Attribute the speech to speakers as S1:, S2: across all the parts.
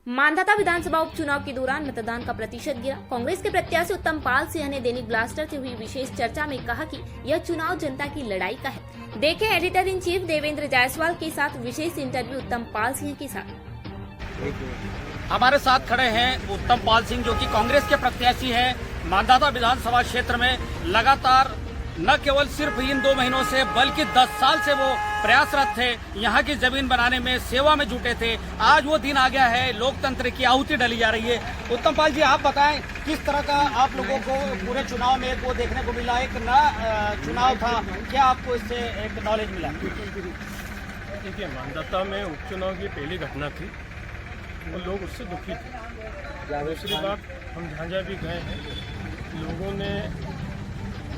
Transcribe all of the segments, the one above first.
S1: मांधाता विधानसभा उपचुनाव के दौरान मतदान का प्रतिशत गिरा। कांग्रेस के प्रत्याशी उत्तम पाल सिंह ने दैनिक ब्लास्टर से हुई विशेष चर्चा में कहा कि यह चुनाव जनता की लड़ाई का है। देखें editor in chief Devendra Jaiswal के साथ विशेष इंटरव्यू उत्तम पाल सिंह के साथ।
S2: हमारे साथ खड़े हैं उत्तम पाल सिंह, जो कि कांग्रेस के प्रत्याशी हैं। मांधाता विधानसभा क्षेत्र में लगातार न केवल सिर्फ इन 2 महीनों से बल्कि 10 साल से वो प्रयासरत थे, यहाँ की जमीन बनाने में, सेवा में जुटे थे। आज वो दिन आ गया है, लोकतंत्र की आहुति डली जा रही है। उत्तम पाल जी, आप बताएं किस तरह का आप लोगों को पूरे चुनाव में वो देखने को मिला, एक नया चुनाव था, क्या आपको इससे एक नॉलेज मिला?
S3: देखिए, मांधाता में उपचुनाव की पहली घटना थी और लोग उससे दुखी थे। दूसरी बात, हम जहाँ भी गए हैं, लोगों ने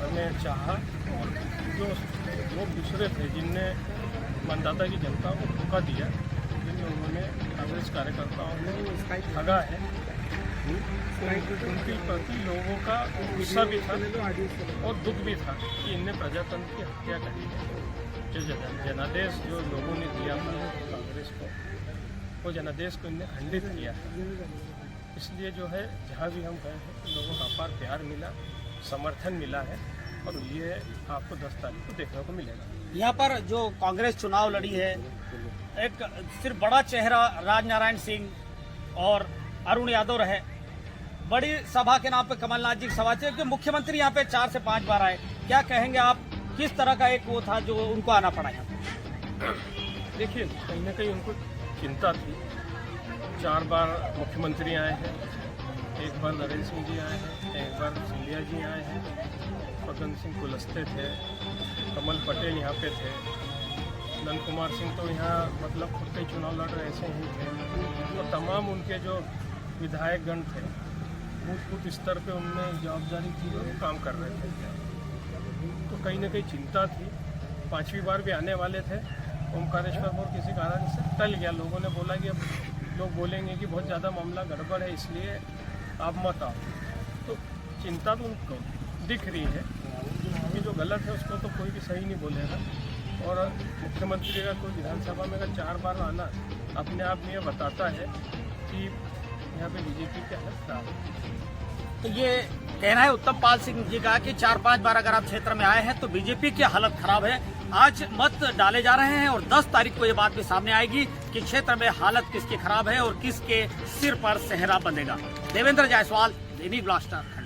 S3: हमें चाहा, और जो लोग दूसरे थे जिनने मांधाता की जनता को धोखा दिया, जिन्हें उन्होंने कांग्रेस कार्यकर्ताओं ने ठगा है, उनके प्रति लोगों का गुस्सा भी था और दुख भी था कि इनने प्रजातंत्र की हत्या करी है। जो जनादेश जो लोगों ने दिया था कांग्रेस को, वो जनादेश को इनने खंडित किया है। इसलिए जो है, जहाँ भी हम गए हैं, लोगों का अपार प्यार मिला, समर्थन मिला है, और ये आपको 10 तारीख को देखने को मिलेगा।
S2: यहाँ पर जो कांग्रेस चुनाव लड़ी है, एक सिर्फ बड़ा चेहरा राजनारायण सिंह और अरुण यादव रहे। बड़ी सभा के नाम पे कमलनाथ जी की सभा थी, क्योंकि मुख्यमंत्री यहाँ पे 4 से 5 बार आए। क्या कहेंगे आप, किस तरह का एक वो था जो उनको आना पड़ा यहाँ पे?
S3: देखिए, कहीं ना कहीं उनको चिंता थी। 4 बार मुख्यमंत्री आए हैं, एक बार नरेंद्र सिंह जी आए हैं, एक बार सिंधिया जी आए हैं, फग्गन सिंह कुलस्ते थे, कमल पटेल यहाँ पे थे, नंद कुमार सिंह तो यहाँ मतलब खुद के चुनाव लड़ रहे ऐसे ही थे, और तमाम उनके जो विधायकगण थे, बूथ स्तर पे उनने जवाबदारी थी, वो काम कर रहे थे। तो कहीं ना कहीं चिंता थी। 5वीं बार भी आने वाले थे, ओमकारेश्वर मोर किसी कारण से टल गया। लोगों ने बोला कि अब लोग बोलेंगे कि बहुत ज़्यादा मामला गड़बड़ है, इसलिए आप मत आओ। तो चिंता तो उनको दिख रही है कि जो गलत है उसको तो कोई भी सही नहीं बोलेगा, और मुख्यमंत्री का कोई विधानसभा में अगर 4 बार आना अपने आप में ये बताता है कि यहाँ पे बीजेपी के हालत खराब है।
S2: तो ये कहना है उत्तम पाल सिंह जी का कि 4-5 बार अगर आप क्षेत्र में आए हैं तो बीजेपी की हालत खराब है। आज मत डाले जा रहे हैं और 10 तारीख को ये बात भी सामने आएगी कि क्षेत्र में हालत किसकी खराब है और किसके सिर पर सेहरा बंधेगा। देवेंद्र जायसवाल, दैनिक ब्लास्टर।